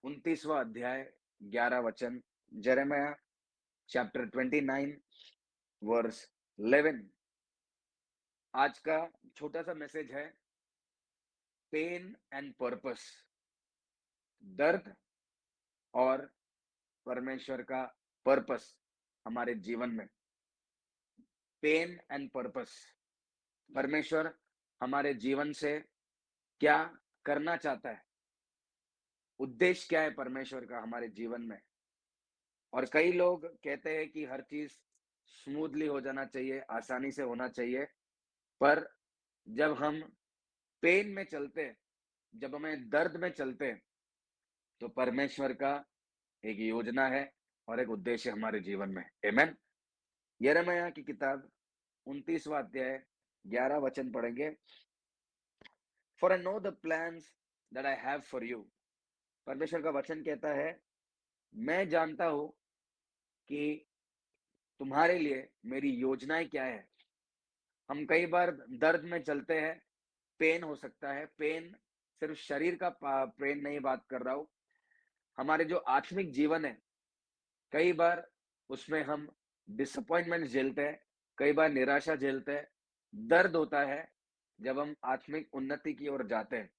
29वां अध्याय 11 वचन, यिर्मयाह चैप्टर 29 वर्स 11। आज का छोटा सा मैसेज है, पेन एंड पर्पस, दर्द और परमेश्वर का पर्पस हमारे जीवन में। पेन एंड पर्पस, परमेश्वर हमारे जीवन से क्या करना चाहता है, उद्देश्य क्या है परमेश्वर का हमारे जीवन में। और कई लोग कहते हैं कि हर चीज स्मूथली हो जाना चाहिए, आसानी से होना चाहिए, पर जब हम पेन में चलते हैं, जब हमें दर्द में चलते हैं, तो परमेश्वर का एक योजना है और एक उद्देश्य हमारे जीवन में। आमेन। यिर्मयाह की किताब 29वां अध्याय 11 वचन पढ़ेंगे। For I know the plans that I have for you. परमेश्वर का वचन कहता है, मैं जानता हूं कि तुम्हारे लिए मेरी योजनाएं क्या है। हम कई बार दर्द में चलते हैं, पेन हो सकता है। पेन सिर्फ शरीर का पेन नहीं बात कर रहा हूं, हमारे जो आत्मिक जीवन है, कई बार उसमें हम डिसअपॉइंटमेंट झेलते हैं, कई बार निराशा झेलते हैं। दर्द होता है जब हम आत्मिक उन्नति की ओर जाते हैं।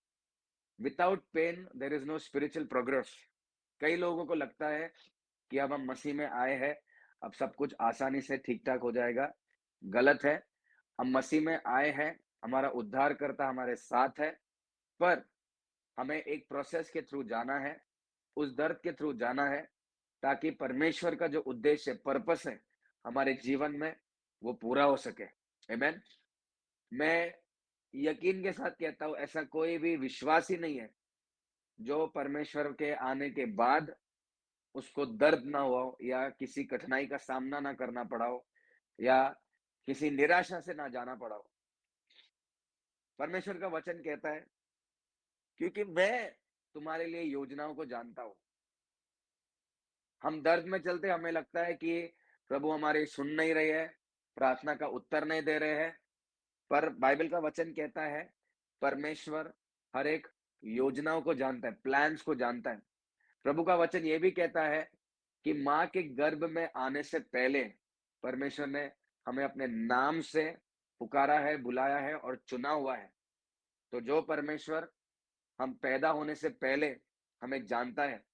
Without pain there is no spiritual progress. कई लोगों को लगता है कि अब हम मसीह में आए हैं, अब सब कुछ आसानी से ठीक ठाक हो जाएगा। गलत है। हम मसीह में आए हैं, हमारा उद्धारकर्ता हमारे साथ है, पर हमें एक प्रोसेस के थ्रू जाना है, उस दर्द के थ्रू जाना है, ताकि परमेश्वर का जो उद्देश्य है, पर्पस है हमारे जीवन में, वो पूरा हो सके। आमेन। मैं यकीन के साथ कहता हूं, ऐसा कोई भी विश्वासी नहीं है जो परमेश्वर के आने के बाद उसको दर्द ना हुआ हो, या किसी कठिनाई का सामना ना करना पड़ा हो, या किसी निराशा से ना जाना पड़ा हो। परमेश्वर का वचन कहता है, क्योंकि मैं तुम्हारे लिए योजनाओं को जानता हूं। हम दर्द में चलते, हमें लगता है कि प्रभु हमारे सुन नहीं रहे हैं, प्रार्थना का उत्तर नहीं दे रहे हैं, पर बाइबल का वचन कहता है, परमेश्वर हर एक योजनाओं को जानता है, प्लान्स को जानता है। प्रभु का वचन ये भी कहता है कि माँ के गर्भ में आने से पहले परमेश्वर ने हमें अपने नाम से पुकारा है, बुलाया है और चुना हुआ है। तो जो परमेश्वर हम पैदा होने से पहले हमें जानता है,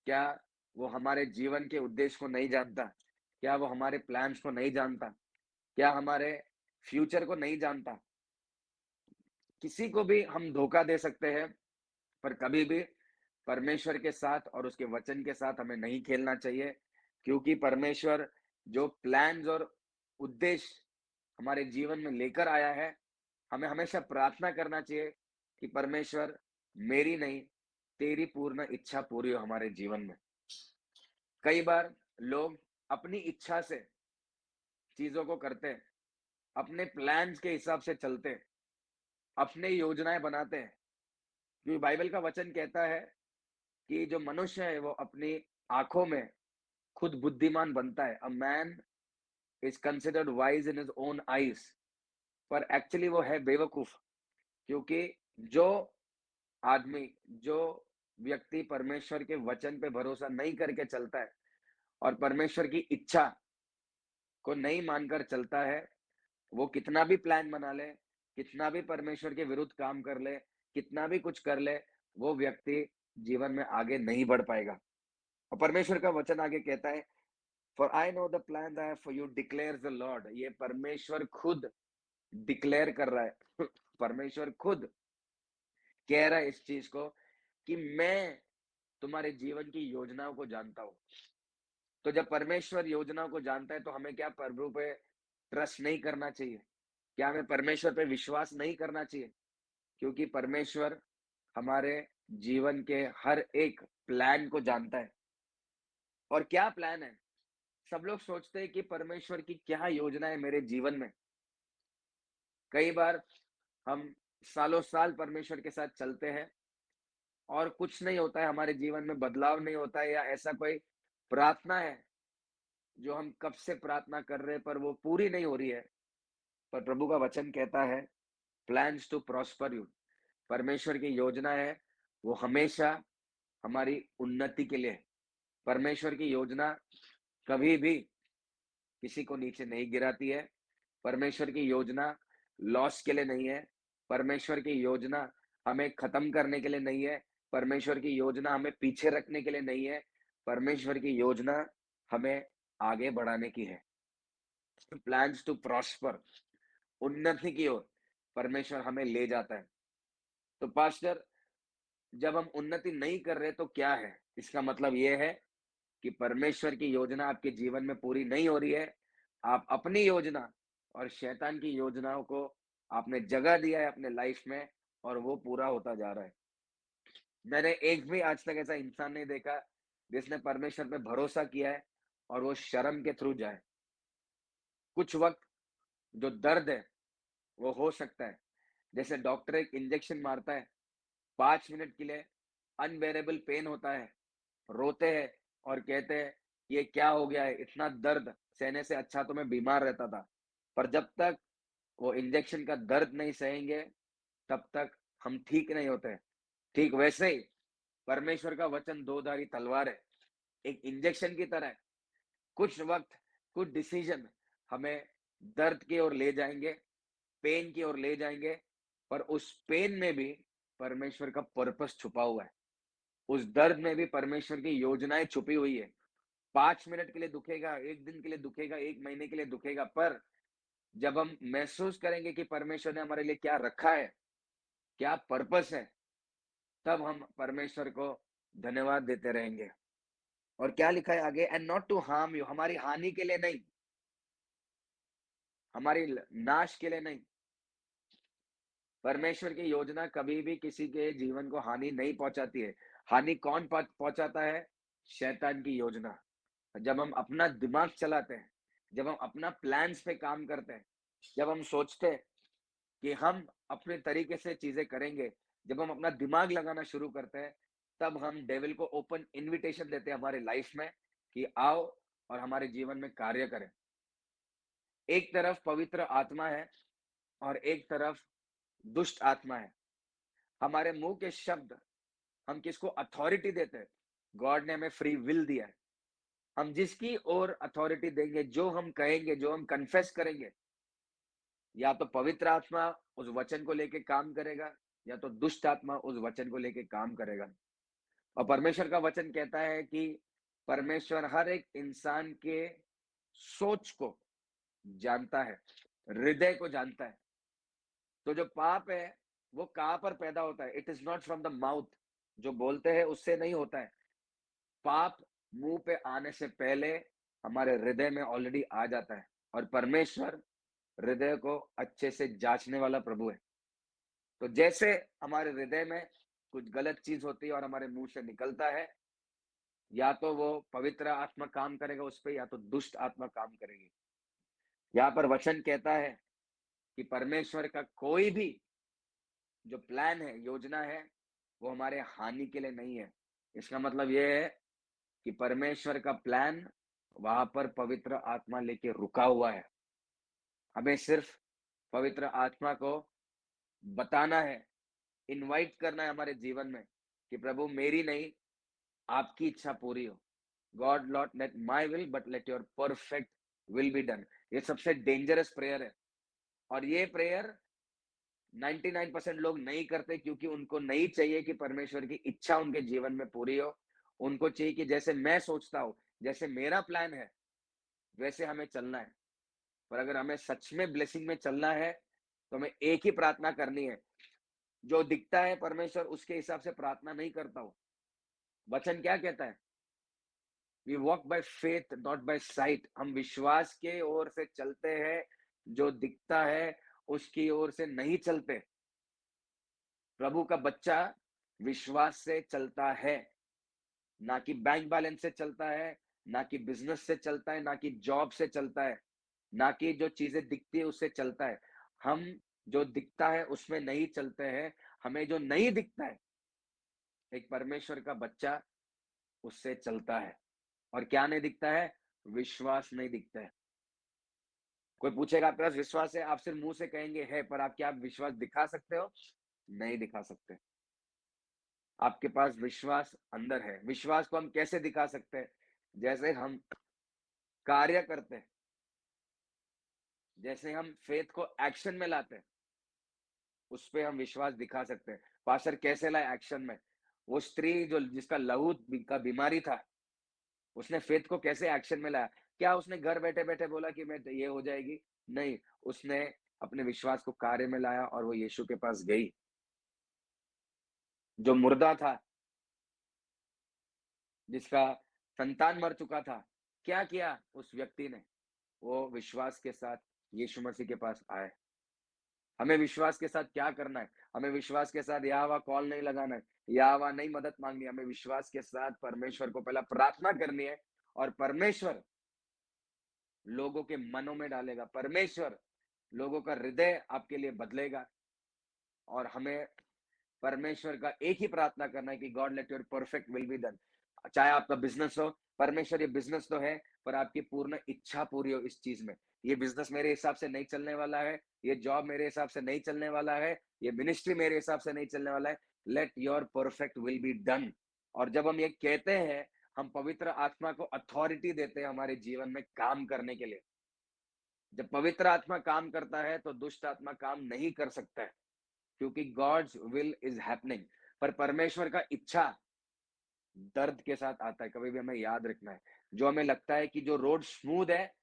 क्या वो हमारे जीवन के उद्देश्य को नहीं जानता? क्या वो हमारे प्लान्स को नहीं जानता? क्या हमारे फ्यूचर को नहीं जानता? किसी को भी हम धोखा दे सकते हैं, पर कभी भी परमेश्वर के साथ और उसके वचन के साथ हमें नहीं खेलना चाहिए। क्योंकि परमेश्वर जो प्लान्स और उद्देश्य हमारे जीवन में लेकर आया है, हमें हमेशा प्रार्थना करना चाहिए कि परमेश्वर, मेरी नहीं, तेरी पूर्ण इच्छा पूरी हो हमारे जीवन में। कई बार लोग अपनी इच्छा से चीजों को करते हैं, अपने प्लान्स के हिसाब से चलते हैं, अपने योजनाएं बनाते हैं। क्योंकि बाइबल का वचन कहता है कि जो मनुष्य है वो अपनी आंखों में खुद बुद्धिमान बनता है। A man is considered wise in his own eyes, पर एक्चुअली वो है बेवकूफ। क्योंकि जो आदमी, जो व्यक्ति परमेश्वर के वचन पे भरोसा नहीं करके चलता है और परमेश्वर की इच्छा को नहीं मानकर चलता है, वो कितना भी प्लान बना ले, कितना भी परमेश्वर के विरुद्ध काम कर ले, कितना भी कुछ कर ले, वो व्यक्ति जीवन में आगे नहीं बढ़ पाएगा। और परमेश्वर का वचन आगे कहता है, for I know the plan I have for you declares the Lord. ये परमेश्वर खुद डिक्लेयर कर रहा है। परमेश्वर खुद कह रहा है इस चीज को कि मैं तुम्हारे जीवन की योजनाओं को जानता हूं। तो जब परमेश्वर योजनाओं को जानता है, तो हमें क्या प्रभु पे ट्रस्ट नहीं करना चाहिए? क्या हमें परमेश्वर पे विश्वास नहीं करना चाहिए? क्योंकि परमेश्वर हमारे जीवन के हर एक प्लान को जानता है। और क्या प्लान है? सब लोग सोचते हैं कि परमेश्वर की क्या योजना है मेरे जीवन में। कई बार हम सालों साल परमेश्वर के साथ चलते हैं और कुछ नहीं होता है, हमारे जीवन में बदलाव नहीं होता है, या ऐसा कोई प्रार्थना है जो हम कब से प्रार्थना कर रहे हैं पर वो पूरी नहीं हो रही है। पर प्रभु का वचन कहता है, प्लान्स टू प्रॉस्पर यू। परमेश्वर की योजना है, वो हमेशा हमारी उन्नति के लिए है। परमेश्वर की योजना कभी भी किसी को नीचे नहीं गिराती है। परमेश्वर की योजना लॉस के लिए नहीं है। परमेश्वर की योजना हमें खत्म करने के लिए नहीं है। परमेश्वर की योजना हमें पीछे रखने के लिए नहीं है। परमेश्वर की योजना हमें आगे बढ़ाने की है। प्लान्स टू प्रॉस्पर, उन्नति की ओर परमेश्वर हमें ले जाता है। तो पास्टर, जब हम उन्नति नहीं कर रहे तो क्या है? इसका मतलब ये है कि परमेश्वर की योजना आपके जीवन में पूरी नहीं हो रही है। आप अपनी योजना और शैतान की योजनाओं को आपने जगह दिया है अपने लाइफ में और वो पूरा होता जा रहा है। मैंने एक भी आज तक ऐसा इंसान नहीं देखा जिसने परमेश्वर पे भरोसा किया है और वो शर्म के थ्रू जाए। कुछ वक़्त जो दर्द है वो हो सकता है। जैसे डॉक्टर एक इंजेक्शन मारता है, 5 मिनट के लिए अनबेरेबल पेन होता है, रोते हैं और कहते हैं, "ये क्या हो गया है? इतना दर्द सहने से अच्छा तो मैं बीमार रहता था।" पर जब तक वो इंजेक्शन का दर्द नहीं सहेंगे, तब तक हम ठीक नहीं होते। ठीक वैसे ही परमेश्वर का वचन दो-धारी तलवार है, एक इंजेक्शन की तरह है। कुछ वक़्त, कुछ डिसीज़न हमें दर्द की ओर ले जाएँगे, पेन की ओर ले जाएँगे, पर उस पेन में भी परमेश्वर का पर्पस छुपा हुआ है। उस दर्द में भी परमेश्वर की योजनाएँ छुपी हुई है। 5 मिनट के लिए दुखेगा, 1 दिन के लिए दुखेगा, 1 महीने के लिए दुखेगा, पर जब हम महसूस करेंगे कि परमेश्वर ने हमारे लिए क्या रखा है, क्या पर्पस है, तब हम परमेश्वर को धन्यवाद देते रहेंगे। और क्या लिखा है आगे? And not to harm you, हमारी हानि के लिए नहीं, हमारी नाश के लिए नहीं। परमेश्वर की योजना कभी भी किसी के जीवन को हानि नहीं पहुंचाती है। हानि कौन पहुंचाता है? शैतान की योजना। जब हम अपना दिमाग चलाते हैं, जब हम अपना प्लान्स पे काम करते हैं, जब हम सोचते हैं कि हम अपने तरीके से चीजें करेंगे, जब हम अपना दिमाग लगाना शुरू करते हैं, तब हम डेविल को ओपन इनविटेशन देते हैं हमारे लाइफ में कि आओ और हमारे जीवन में कार्य करें। एक तरफ पवित्र आत्मा है और एक तरफ दुष्ट आत्मा है। हमारे मुंह के शब्द, हम किसको अथॉरिटी देते हैं? गॉड ने हमें फ्री विल दिया है। हम जिसकी ओर अथॉरिटी देंगे, जो हम कहेंगे, जो हम कन्फेस करेंगे, या तो पवित्र आत्मा उस वचन को लेके काम करेगा, या तो दुष्ट आत्मा उस वचन को लेके काम करेगा। और परमेश्वर का वचन कहता है कि परमेश्वर हर एक इंसान के सोच को जानता है, हृदय को जानता है। तो जो पाप है वो कहाँ पर पैदा होता है? It is not from the mouth, जो बोलते हैं उससे नहीं होता है। पाप मुंह पे आने से पहले हमारे हृदय में ऑलरेडी आ जाता है। और परमेश्वर हृदय को अच्छे से जांचने वाला प्रभु है। तो जैसे हमारे हृदय में कुछ गलत चीज होती है और हमारे मुंह से निकलता है, या तो वो पवित्र आत्मा काम करेगा उस पे, या तो दुष्ट आत्मा काम करेगी। यहाँ पर वचन कहता है कि परमेश्वर का कोई भी जो प्लान है, योजना है, वो हमारे हानि के लिए नहीं है। इसका मतलब ये है कि परमेश्वर का प्लान वहां पर पवित्र आत्मा लेके रुका हुआ है। हमें सिर्फ पवित्र आत्मा को बताना है, इनवाइट करना है हमारे जीवन में कि प्रभु मेरी नहीं, आपकी इच्छा पूरी हो। God not let my will but let your perfect will be done. ये सबसे डेंजरस प्रेयर है। और ये प्रेयर 99% लोग नहीं करते, क्योंकि उनको नहीं चाहिए कि परमेश्वर की इच्छा उनके जीवन में पूरी हो। उनको चाहिए कि जैसे मैं सोचता हूँ, जैसे मेरा प्लान है, वैसे हमें चलना है। पर अगर हमें सच में ब्लेसिंग में चलना है, तो हमें एक ही प्रार्थना करनी है। जो दिखता है परमेश्वर उसके हिसाब से प्रार्थना नहीं करता हूँ। वचन क्या कहता है? We walk by faith not by sight. हम विश्वास के ओर से चलते हैं, जो दिखता है उसकी ओर से नहीं चलते। प्रभु का बच्चा विश्वास से चलता है, ना कि बैंक बैलेंस से चलता है, ना कि बिजनेस से चलता है, ना कि जॉब से चलता है, ना कि जो चीजें दिखती है उससे चलता है। हम जो दिखता है उसमें नहीं चलते हैं। हमें जो नहीं दिखता है, एक परमेश्वर का बच्चा उससे चलता है। और क्या नहीं दिखता है? विश्वास नहीं दिखता है। कोई पूछेगा आपके पास विश्वास है, आप सिर्फ मुंह से कहेंगे है, पर आप क्या विश्वास दिखा सकते हो? नहीं दिखा सकते। आपके पास विश्वास अंदर है। विश्वास को हम कैसे दिखा सकते हैं? जैसे हम कार्य करते हैं, जैसे हम फेथ को एक्शन में लाते हैं, उसपे हम विश्वास दिखा सकते हैं। पास्टर कैसे लाए एक्शन में? वो स्त्री जो जिसका लहू का बीमारी था, उसने फेथ को कैसे एक्शन में लाया? क्या उसने घर बैठे-बैठे बोला कि मैं ये हो जाएगी? नहीं, उसने अपने विश्वास को कार्य में लाया और वो यीशु के पास गई। जो मुर्दा था, जिसका संतान मर चुका था, क्या किया उस व्यक्ति ने? वो विश्वास के साथ यीशु मसीह के पास आए। हमें विश्वास के साथ क्या करना है? हमें विश्वास के साथ यहोवा कॉल नहीं लगाना है, यहोवा नहीं मदद माँगनी है, हमें विश्वास के साथ परमेश्वर को पहला प्रार्थना करनी है और परमेश्वर लोगों के मनों में डालेगा। परमेश्वर लोगों का हृदय आपके लिए बदलेगा और हमें परमेश्वर का एक ही प्रार्थना करना है कि God let your perfect will be done. चाहे आपका बिज़नेस हो, परमेश्वर ये बिज़नेस तो है, पर आपकी पूर्ण इच्छा पूरी हो इस चीज़ में। ये बिज़नेस मेरे हिसाब से नहीं चलने वाला है, ये जॉब मेरे हिसाब से नहीं चलने वाला है, ये मिनिस्ट्री मेरे हिसाब से नहीं चलने वाला है। Let your perfect will be done. और जब हम ये कहते हैं, हम पवित्र आत्मा को अथॉरिटी देते हैं हमारे जीवन में काम करने के लिए। जब पवित्र आत्मा काम करता है, तो दुष्ट आत्मा काम नहीं कर सकता है, क्योंकि गॉड्स विल इज़ हैपनिंग। पर परमेश्वर का इच्छा दर्द के साथ आता है, कभी भी हमें याद रखना है। जो हमें लगता है कि जो रोड स्मूथ है,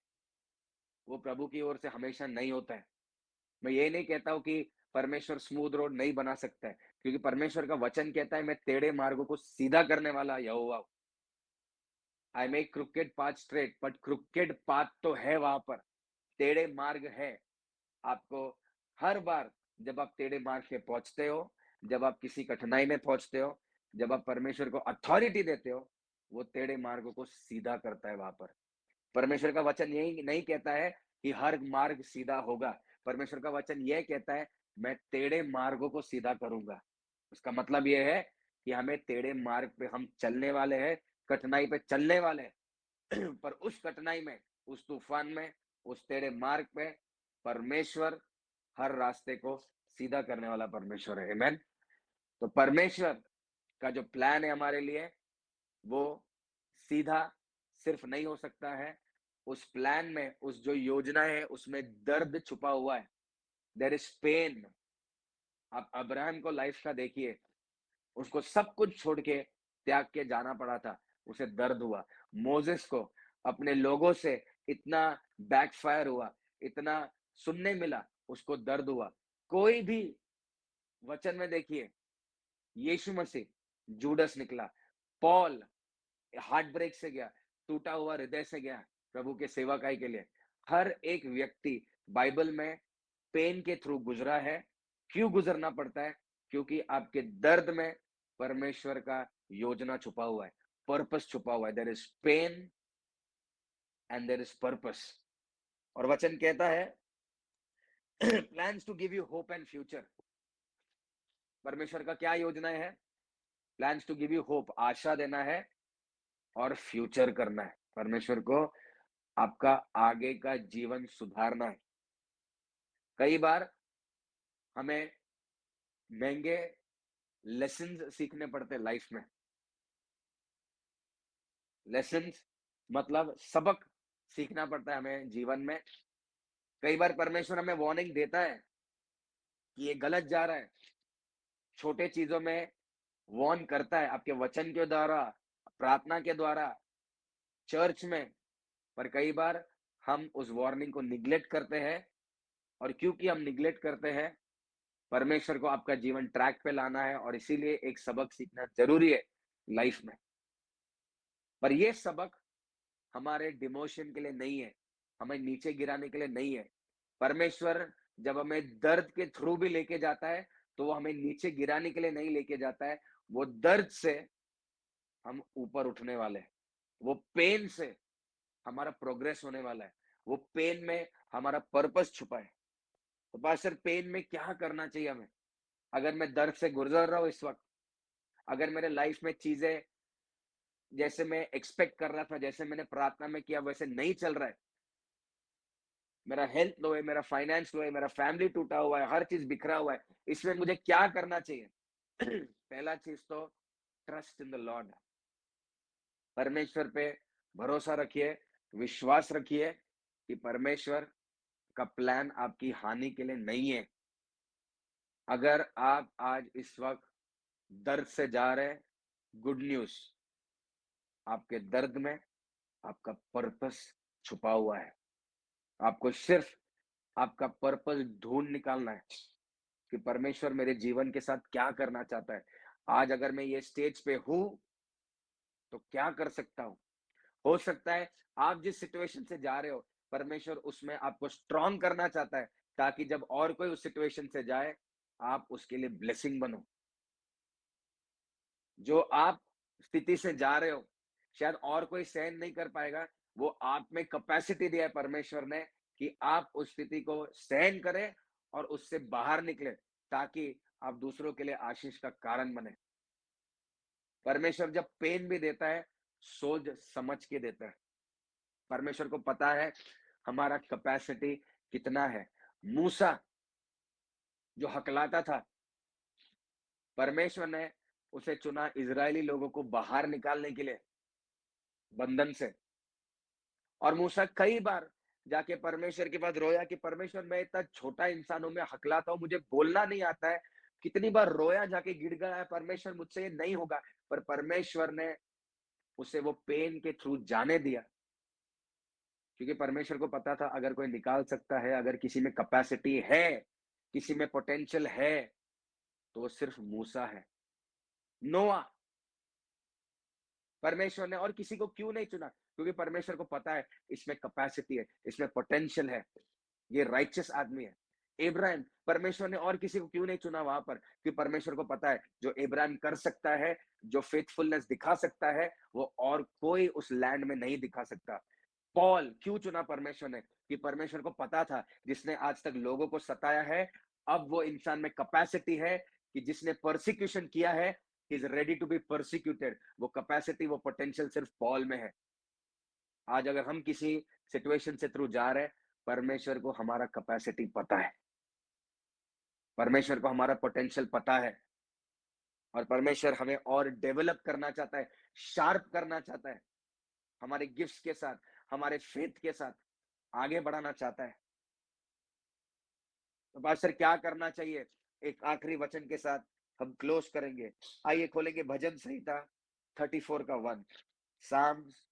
वो प्रभु की ओर से हमेशा नहीं होता है। मैं ये नहीं कहता हूँ कि परमेश्वर स्मूथ रोड नहीं बना सकता है, क्योंकि परमेश्वर का वचन कहता है, मैं टेढ़े मार्गों को सीधा करने वाला यहोवा हूँ। I make crooked path straight, but crooked path तो है वहां पर, टेढ़े मार्ग है। आपको हर बार जब आप टेढ़े मार्ग पे पहुंचते हो, जब आप किसी कठिनाई में पहुंचते हो, जब आप परमेश्वर को अथॉरिटी देते हो, वो टेढ़े मार्गों को सीधा करता है वहां पर। परमेश्वर का वचन यही नहीं कहता है कि हर मार्ग सीधा होगा। परमेश्वर का वचन यह कहता है, मैं टेढ़े मार्गों को सीधा करूंगा। उसका मतलब यह है कि हमें टेढ़े मार्ग पे हम चलने वाले हैं, कठिनाई पे चलने वाले हैं। पर उस कठिनाई में, उस तूफान में, उस टेढ़े मार्ग पे परमेश्वर हर रास्ते को सीधा करने वाला परमेश्वर है। आमेन। तो परमेश्वर का जो प्लान है हमारे लिए, वो सीधा सिर्फ नहीं हो सकता है। उस प्लान में, उस जो योजना है, उसमें दर्द छुपा हुआ है। There is pain. आप अब्राहम को लाइफ का देखिए, उसको सब कुछ छोड़ के त्याग के जाना पड़ा था, उसे दर्द हुआ। मोसेस को अपने लोगों से इतना बैकफायर हुआ, इतना सुनने मिला, उसको दर्द हुआ। कोई भी वचन में देखिए, यीशु मसीह, जूडस निकला, पॉल हार्ट ब्रेक से गया, टूटा हुआ हृदय से गया प्रभु के सेवकाई के लिए। हर एक व्यक्ति बाइबल में पेन के थ्रू गुजरा है। क्यों गुजरना पड़ता है? क्योंकि आपके दर्द में परमेश्वर का योजना छुपा हुआ है, पर्पस छुपा हुआ है। There is pain and there is purpose. और वचन कहता है, plans to give you hope and future. परमेश्वर का क्या योजना है? Plans to give you hope, आशा देना है और फ्यूचर करना है। परमेश्वर को आपका आगे का जीवन सुधारना है। कई बार हमें महंगे लेसन्स सीखने पड़ते हैं लाइफ में। लेसन्स मतलब सबक सीखना पड़ता है हमें जीवन में। कई बार परमेश्वर हमें वार्निंग देता है कि ये गलत जा रहा है। छोटे चीजों में वार्न करता है, आपके वचन के द्वारा, प्रार्थना के द्वारा, चर्च में। पर कई बार हम उस वार्निंग को निग्लेक्ट करते हैं, और क्योंकि हम निग्लेक्ट करते हैं, परमेश्वर को आपका जीवन ट्रैक पे लाना है और इसीलिए एक सबक सीखना जरूरी है लाइफ में। पर ये सबक हमारे डिमोशन के लिए नहीं है, हमें नीचे गिराने के लिए नहीं है। परमेश्वर जब हमें दर्द के थ्रू भी लेके जाता है, तो वो हमें नीचे गिराने के लिए नहीं लेके जाता है। वो दर्द से हम ऊपर उठने वाले हैं। वो पेन से हमारा प्रोग्रेस होने वाला है। वो पेन में हमारा पर्पस छुपा है। तो पास्टर, पेन में क्या करना चाहिए हमें? अगर मैं दर्द से गुजर रहा हूँ इस वक्त, अगर मेरे लाइफ में चीजें जैसे मैं एक्सपेक्ट कर रहा था, जैसे मैंने प्रार्थना में किया, वैसे नहीं चल रहा है, मेरा हेल्थ लो है, मेरा फाइनेंस लो है, मेरा फैमिली टूटा हुआ है, हर चीज बिखरा हुआ है, इसमें मुझे क्या करना चाहिए? पहला चीज तो ट्रस्ट इन द लॉर्ड। परमेश्वर पे भरोसा रखिए, विश्वास रखिए कि परमेश्वर का प्लान आपकी हानि के लिए नहीं है। अगर आप आज इस वक़्त दर्द से जा रहे हैं, गुड न्यूज़, आपके दर्द में आपका पर्पस छुपा हुआ है। आपको सिर्फ़ आपका पर्पस ढूँढ निकालना है कि परमेश्वर मेरे जीवन के साथ क्या करना चाहता है। आज अगर मैं ये स्टेज पे हूँ, तो क्या कर सकता हूँ? हो सकता है आप जिस सिचुएशन से जा रहे हो, परमेश्वर उसमें आपको स्ट्रॉन्ग करना चाहता है, ताकि जब और कोई उस सिचुएशन से जाए, आप उसके लिए ब्लेसिंग बनो। जो आप स्थिति से जा रहे हो, शायद और कोई सहन नहीं कर पाएगा, वो आप में कैपेसिटी दिया है परमेश्वर ने कि आप उस स्थिति को सहन करें और उससे बाहर निकलें, ताकि आप दूसरों के लिए आशीष का कारण बने। परमेश्वर जब पेन भी देता है, सोच समझ के देता है। परमेश्वर को पता है हमारा कैपेसिटी कितना है। मूसा जो हकलाता था, परमेश्वर ने उसे चुना इज़राइली लोगों को बाहर निकालने के लिए बंधन से। और मूसा कई बार जाके परमेश्वर के पास रोया कि परमेश्वर मैं इतना छोटा इंसान हूँ, मैं हकलाता हूँ, मुझे बोलना नहीं आता है। कितनी बार रोया, जाके गिड़गिड़ाया, परमेश्वर मुझसे ये नहीं होगा। पर परमेश्वर ने उसे वो पेन के थ्रू जाने दिया, क्योंकि परमेश्वर को पता था अगर कोई निकाल सकता है, अगर किसी में कैपेसिटी है, किसी में पोटेंशियल है, तो वो सिर्फ मूसा है। नोआ, परमेश्वर ने और किसी को क्यों नहीं चुना? क्योंकि परमेश्वर को पता है इसमें कैपेसिटी है, इसमें पोटेंशियल है, ये राइचियस आदमी है। इब्राहिम, परमेश्वर ने और किसी को क्यों नहीं चुना वहां पर? क्योंकि परमेश्वर को पता है जो इब्राहिम कर सकता है, जो फेथफुलनेस दिखा सकता है, वो और कोई उस लैंड में नहीं दिखा सकता। पॉल क्यों चुना परमेश्वर ने? कि परमेश्वर को पता था जिसने आज तक लोगों को सताया है, अब वो इंसान में कैपेसिटी है कि जिसने परसिक्यूशन किया है, he is ready to be persecuted. वो कैपेसिटी, वो पोटेंशियल सिर्फ पॉल में है। आज अगर हम किसी सिचुएशन से थ्रू जा रहे हैं, परमेश्वर को हमारा कैपेसिटी पता है, परमेश्वर को हमारा पोटेंशियल पता है, और परमेश्वर हमें और डेवलप करना चाहता है, शार्प करना चाहता है, हमारे गिफ्ट्स के साथ, हमारे फेथ के साथ आगे बढ़ाना चाहता है। तो पास्टर क्या करना चाहिए? एक आखिरी वचन के साथ हम क्लोज करेंगे। आइए खोलेंगे भजन संहिता 34 का 1, साम्स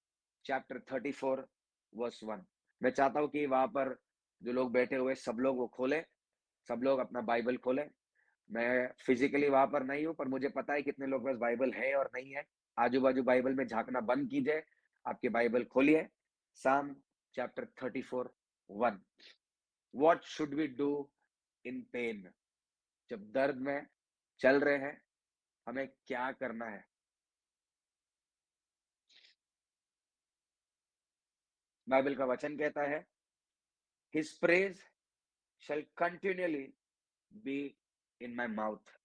चैप्टर 34 वर्स 1। मैं चाहता हूं कि वहां पर जो लोग बैठे हुए सब लोग वो खोले, सब लोग अपना बाइबल खोले। मैं फिजिकली वहां पर नहीं हूं, पर मुझे पता है कितने लोग पास बाइबल है और नहीं है। आजू बाजू बाइबल में झांकना बंद कीजिए, आपके बाइबल खोलिए। Psalm chapter 34 1। What should we do in pain? जब दर्द में चल रहे हैं, हमें क्या करना है? बाइबल का वचन कहता है, his praise shall continually be in my mouth.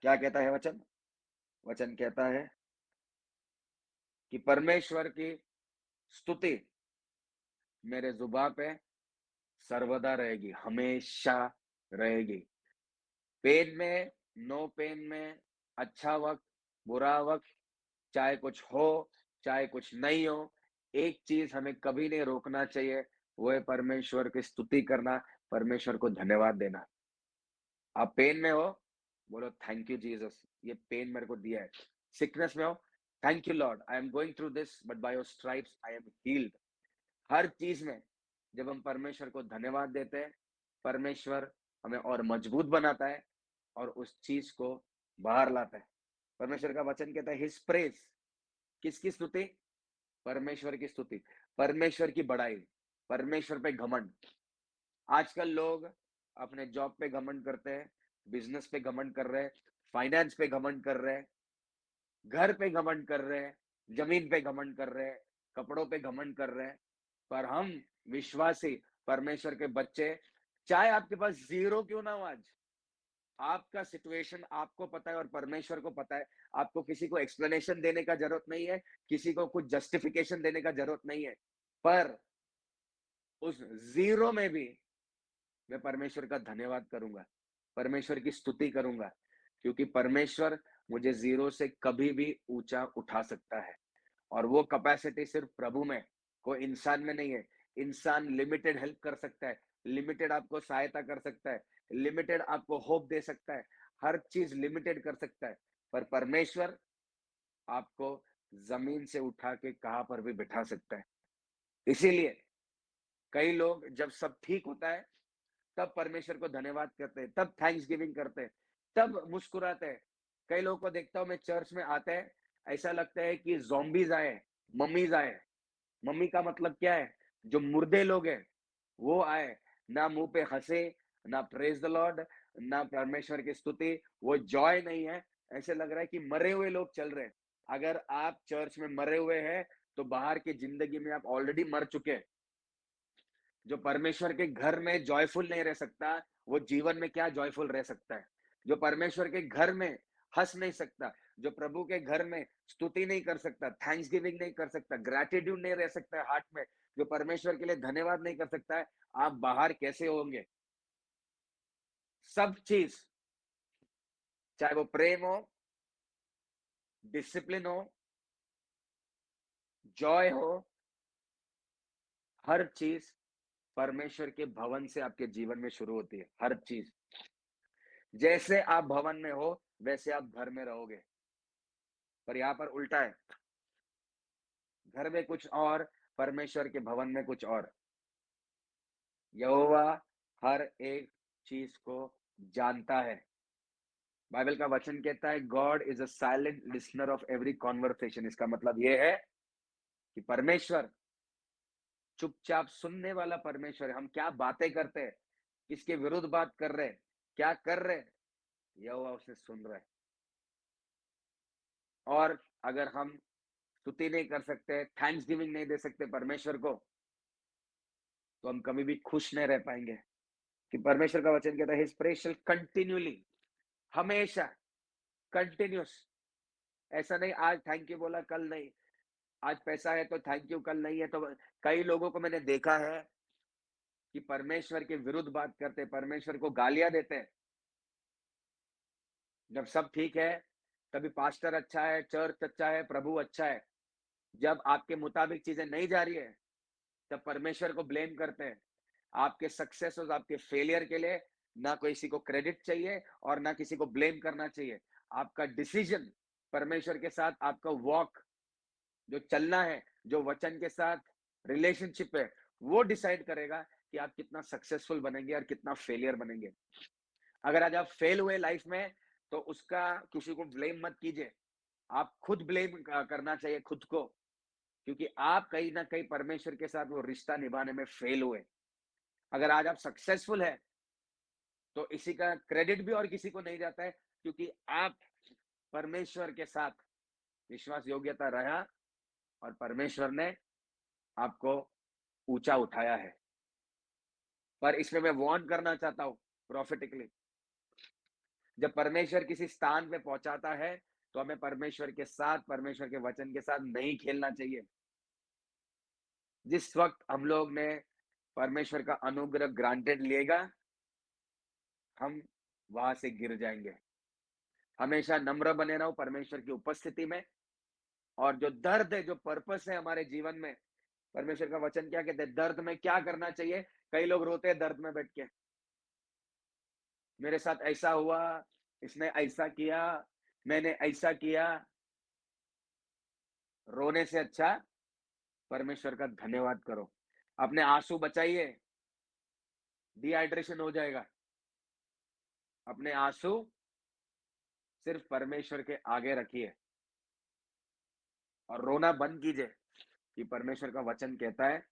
क्या कहता है वचन? वचन कहता है कि परमेश्वर की स्तुति मेरे जुबान पे सर्वदा रहेगी, हमेशा रहेगी। पेन में, नो पेन में, अच्छा वक्त, बुरा वक्त, चाहे कुछ हो, चाहे कुछ नहीं हो, एक चीज हमें कभी नहीं रोकना चाहिए, वो है परमेश्वर की स्तुति करना, परमेश्वर को धन्यवाद देना। आप पेन में हो, बोलो थैंक यू जीसस, ये पेन मेरे को दिया है। सिकनेस में हो, thank you Lord, I am going through this but by your stripes I am healed. हर चीज में जब हम परमेश्वर को धन्यवाद देते हैं, परमेश्वर हमें और मजबूत बनाता है और उस चीज को बाहर लाता है। परमेश्वर का वचन कहता है हिज प्रेज, किसकी स्तुति? परमेश्वर की स्तुति, परमेश्वर की बड़ाई, परमेश्वर पे घमंड। आजकल लोग अपने जॉब पे घमंड करते हैं, बिजनेस पे घमंड कर रहे हैं, फाइनेंस पे घमंड कर रहे हैं, घर पे घमंड कर रहे हैं, जमीन पे घमंड कर रहे हैं, कपड़ों पे घमंड कर रहे हैं। पर हम विश्वासी परमेश्वर के बच्चे, चाहे आपके पास जीरो क्यों ना हो आज, आपका सिचुएशन आपको पता है और परमेश्वर को पता है। आपको किसी को एक्सप्लेनेशन देने का जरूरत नहीं है, किसी को कुछ जस्टिफिकेशन देने का जरूरत नहीं है। पर उस जीरो में भी मैं परमेश्वर का धन्यवाद करूंगा, परमेश्वर की स्तुति करूंगा, क्योंकि परमेश्वर मुझे ज़ीरो से कभी भी ऊँचा उठा सकता है। और वो कैपेसिटी सिर्फ़ प्रभु में, कोई इंसान में नहीं है। इंसान लिमिटेड हेल्प कर सकता है, लिमिटेड आपको सहायता कर सकता है, लिमिटेड आपको होप दे सकता है, हर चीज़ लिमिटेड कर सकता है। पर परमेश्वर आपको ज़मीन से उठा के कहाँ पर भी बिठा सकता है। इसीलिए कई लोग जब सब ठीक होता है, तब परमेश्वर को धन्यवाद करते हैं, तब थैंक्सगिविंग करते हैं, तब मुस्कुराते हैं। कई लोगों को देखता हूँ मैं चर्च में आते हैं, ऐसा लगता है कि ज़ॉम्बीज़ आए हैं, मम्मीज़ आए हैं। मम्मी का मतलब क्या है? जो मुर्दे लोग हैं, वो आए। ना मुँह पे हँसे, ना प्रेज़ द लॉर्ड, ना परमेश्वर की स्तुति, वो जॉय नहीं है। ऐसे लग रहा है कि मरे हुए लोग चल रहे हैं। अगर आप चर्च में मरे हुए हैं, तो बाहर की ज़िंदगी में आप ऑलरेडी मर चुके हैं। जो परमेश्वर के घर में जॉयफुल नहीं रह सकता, वो जीवन में क्या जॉयफुल रह सकता है? जो परमेश्वर के घर में हँस नहीं सकता, जो प्रभु के घर में स्तुति नहीं कर सकता, थैंक्सगिविंग नहीं कर सकता, ग्रैटिट्यूड नहीं रह सकता है हार्ट में, जो परमेश्वर के लिए धन्यवाद नहीं कर सकता है, आप बाहर कैसे होंगे? सब चीज़, चाहे वो प्रेम हो, डिसिप्लिन हो, जॉय हो, हर चीज़ परमेश्वर के भवन से आपके जीवन में शुरू होती है, हर चीज़। जैसे आप भवन में हो, वैसे आप घर में रहोगे। पर यहाँ पर उल्टा है, घर में कुछ और, परमेश्वर के भवन में कुछ और। यहोवा हर एक चीज को जानता है। बाइबल का वचन कहता है God is a silent listener of every conversation. इसका मतलब यह है कि परमेश्वर चुपचाप सुनने वाला परमेश्वर है। हम क्या बातें करते हैं, किसके विरुद्ध बात कर रहे हैं, क्या कर रहे हैं, यहोवा उसे सुन रहा है। और अगर हम स्तुति नहीं कर सकते, थैंक्स गिविंग नहीं दे सकते परमेश्वर को, तो हम कभी भी खुश नहीं रह पाएंगे। कि परमेश्वर का वचन कहता है हिज प्रेज शैल कंटिन्यूअली, हमेशा, कंटिन्यूअस। ऐसा नहीं आज थैंक यू बोला कल नहीं, आज पैसा है तो थैंक यू, कल नहीं है तो। कई लोगों को मैंने देखा है कि परमेश्वर के विरुद्ध बात करते, परमेश्वर को गालियां देते हैं। जब सब ठीक है, तभी पास्टर अच्छा है, चर्च अच्छा है, प्रभु अच्छा है। जब आपके मुताबिक चीजें नहीं जा रही है, तब परमेश्वर को ब्लेम करते हैं। आपके सक्सेस और आपके फेलियर के लिए ना किसी को क्रेडिट चाहिए और ना किसी को ब्लेम करना चाहिए। आपका डिसीजन परमेश्वर के साथ, आपका वॉक जो चलना है, जो वचन के साथ रिलेशनशिप है, वो डिसाइड करेगा कि आप कितना सक्सेसफुल बनेंगे और कितना फेलियर बनेंगे। अगर आज आप फेल हुए लाइफ में, तो उसका किसी को ब्लेम मत कीजिए। आप खुद ब्लेम करना चाहिए खुद को, क्योंकि आप कहीं ना कहीं परमेश्वर के साथ वो रिश्ता निभाने में फेल हुए। अगर आज आप सक्सेसफुल है, तो इसी का क्रेडिट भी और किसी को नहीं जाता है, क्योंकि आप परमेश्वर के साथ विश्वास योग्यता रहा और परमेश्वर ने आपको ऊंचा उठाया है। पर इसमें मैं वार्न करना चाहता हूं प्रॉफिटिकली, जब परमेश्वर किसी स्थान पे पहुंचाता है, तो हमें परमेश्वर के साथ, परमेश्वर के वचन के साथ नहीं खेलना चाहिए। जिस वक्त हम लोग ने परमेश्वर का अनुग्रह ग्रांटेड लिएगा, हम वहां से गिर जाएंगे। हमेशा नम्र बने रहो परमेश्वर की उपस्थिति में। और जो दर्द है, जो पर्पस है हमारे जीवन में, परमेश्वर का वचन क्या कहते हैं, दर्द में क्या करना चाहिए। कई लोग रोते हैं दर्द में बैठ के, मेरे साथ ऐसा हुआ, इसने ऐसा किया, मैंने ऐसा किया। रोने से अच्छा परमेश्वर का धन्यवाद करो। अपने आंसू बचाइए, डिहाइड्रेशन हो जाएगा। अपने आंसू सिर्फ परमेश्वर के आगे रखिए और रोना बंद कीजिए। कि परमेश्वर का वचन कहता है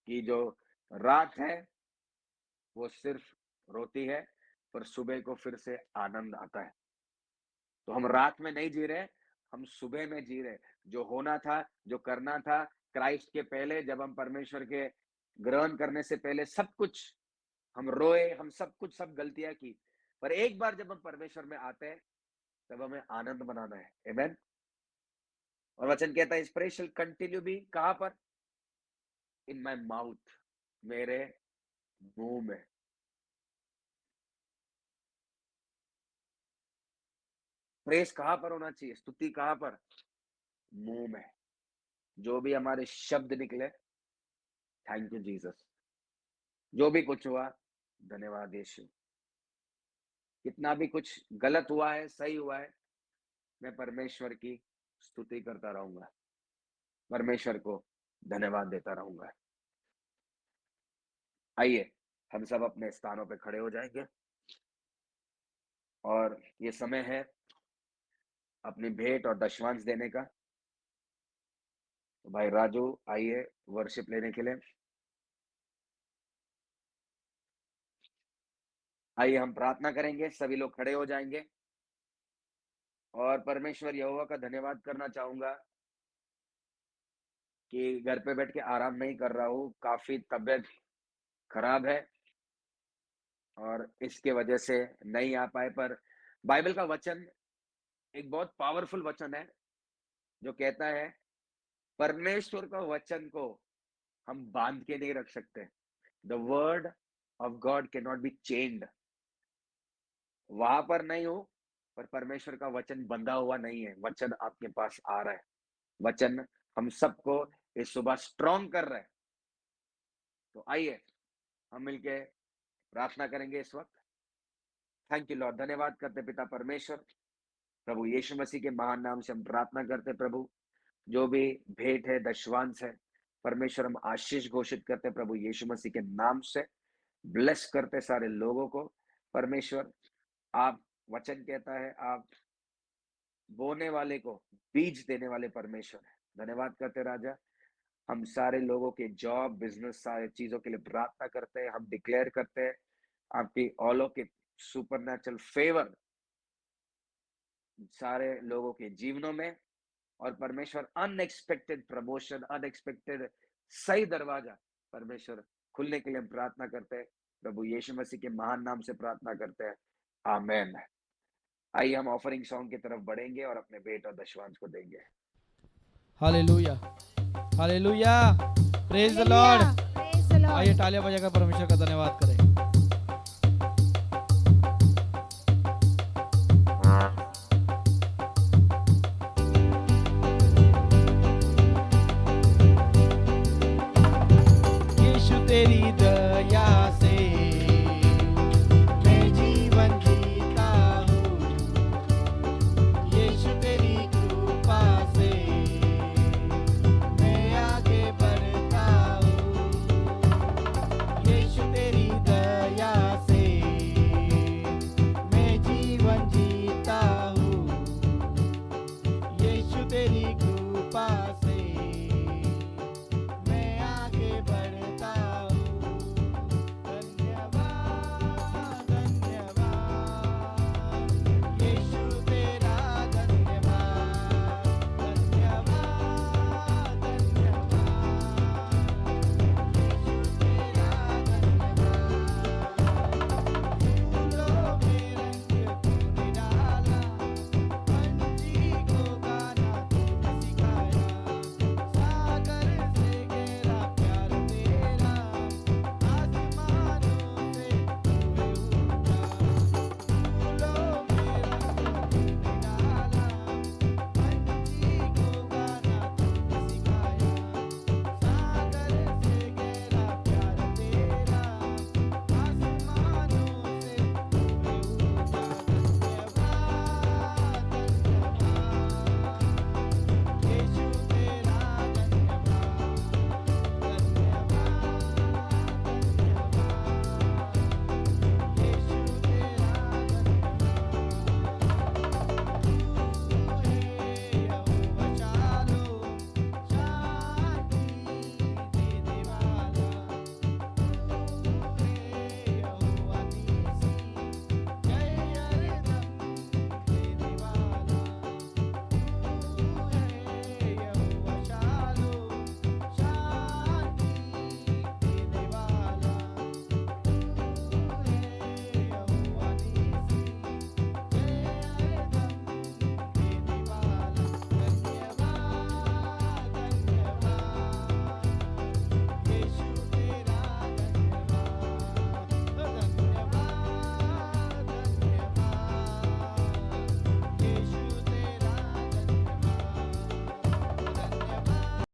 कि जो रात है वो सिर्फ रोती है, पर सुबह को फिर से आनंद आता है। तो हम रात में नहीं जी रहे, हम सुबह में जी रहे। जो होना था, जो करना था, क्राइस्ट के पहले, जब हम परमेश्वर के ग्रहण करने से पहले सब कुछ हम रोए, हम सब कुछ, सब गलतियां की। पर एक बार जब हम परमेश्वर में आते हैं, तब हमें आनंद मनाना है। आमेन। और वचन कहता है स्पिरिचुअल कंटिन्यू भी कहां पर, इन माय माउथ, मेरे मुंह में। प्रेस कहाँ पर होना चाहिए? स्तुति कहाँ पर? मुँह में। जो भी हमारे शब्द निकले, थैंक यू जीसस। जो भी कुछ हुआ, धन्यवाद यीशु। कितना भी कुछ गलत हुआ है, सही हुआ है, मैं परमेश्वर की स्तुति करता रहूँगा। परमेश्वर को धन्यवाद देता रहूँगा। आइए, हम सब अपने स्थानों पे खड़े हो जाएँगे और ये समय है अपनी भेंट और दशमांश देने का। तो भाई राजू आइए वर्शिप लेने के लिए। आइए हम प्रार्थना करेंगे, सभी लोग खड़े हो जाएँगे और परमेश्वर यहोवा का धन्यवाद करना चाहूँगा कि घर पे बैठ के आराम नहीं कर रहा हूँ, काफ़ी तबीयत खराब है और इसके वजह से नहीं आ पाए, पर बाइबल का वचन एक बहुत पावरफुल वचन है, जो कहता है परमेश्वर का वचन को हम बांध के नहीं रख सकते। The word of God can not be chained. वहां पर नहीं हो, पर परमेश्वर का वचन बंधा हुआ नहीं है। वचन आपके पास आ रहा है। वचन हम सबको इस सुबह स्ट्रॉन्ग कर रहा है। तो आइए हम मिलके प्रार्थना करेंगे इस वक्त। Thank you Lord. धन्यवाद करते पिता परमेश्वर, प्रभु यीशु मसीह के महान नाम से हम प्रार्थना करते प्रभु। जो भी भेंट है, दशवांश है, परमेश्वर हम आशीष घोषित करते प्रभु यीशु मसीह के नाम से। ब्लेस करते सारे लोगों को परमेश्वर। आप वचन कहता है आप बोने वाले को बीज देने वाले परमेश्वर है। धन्यवाद करते राजा। हम सारे लोगों के जॉब, बिजनेस, सारे चीजों के लिए प्रार्थना करते हैं। हम डिक्लेयर करते हैं आपकी अलौकिक सुपरनैचुरल फेवर सारे लोगों के जीवनों में। और परमेश्वर अनएक्सपेक्टेड प्रमोशन, अनएक्सपेक्टेड सही दरवाजा परमेश्वर खुलने के लिए हम प्रार्थना करते हैं। प्रभु यीशु मसीह के महान नाम से प्रार्थना करते हैं। आमेन। आइए हम ऑफरिंग सॉन्ग की तरफ बढ़ेंगे और अपने भेंट और दशवांश को देंगे। Hallelujah, hallelujah, praise the hallelujah, Lord. Praise the आइए लॉर्ड। तालियां बजाकर परमेश्वर का धन्यवाद करें।